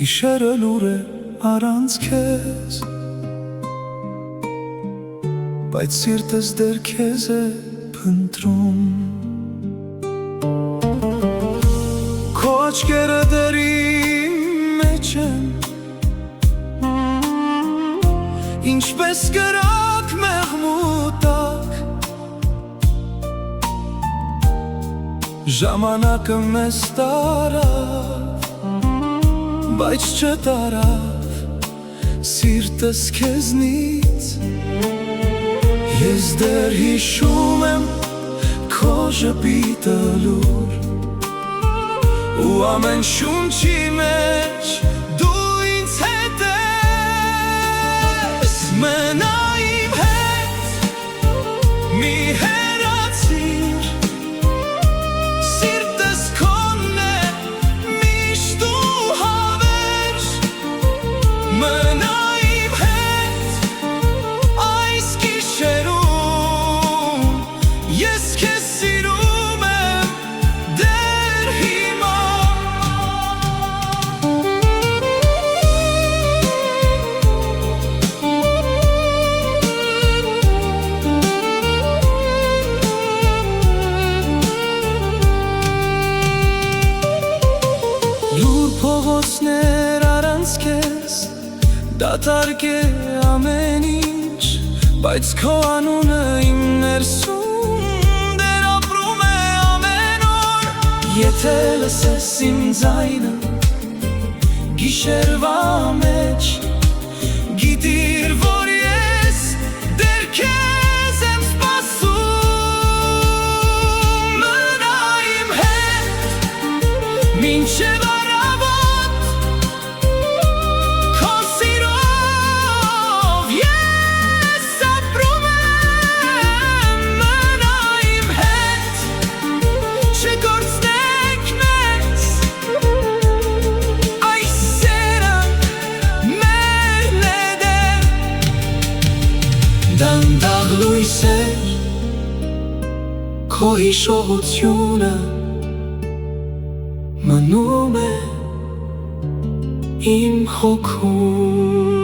Գիշերը լուր է առանց քեզ, բայց սիրտս դեռ քեզ է փնտրում։ Քո աչքերը դեռ իմ մեջ են, ինչպես կրակ մեղմուտակ, ժամանակը մեզ տարավ, բայց չտարավ սիրտս քեզնից։ Ես դեռ հիշում եմ քո ժպիտը լուր, ու ամեն շունչի մեջ դու ինձ հետ ես։ Մնա իմ հետ, մի հեռացիր, սիրտս քոնն է միշտ ու հավերժ։ Մնա իմ հետ այս գիշերում, ես քեզ սիրում եմ դեռ հիմա։ Լուր փողոցներ առանց քեզ, դատարկ է ամեն ինչ, բայց քո անունը իմ ներսում դեռ ապրում է ամեն օր։ Եթե լսես իմ ձայնը գիշերվա մեջ, գիտիր, որ ես դեռ քեզ եմ սպասում։ Մնա իմ հետ մինչև առավոտ, քո սիրով ես ապրում եմ։ Մնա իմ հետ, չկորցնեք մեզ, այս սերը մերն է դեռ։ Դանդաղ լույսեր, քո հիշողությունը մնում է իմ հոգում։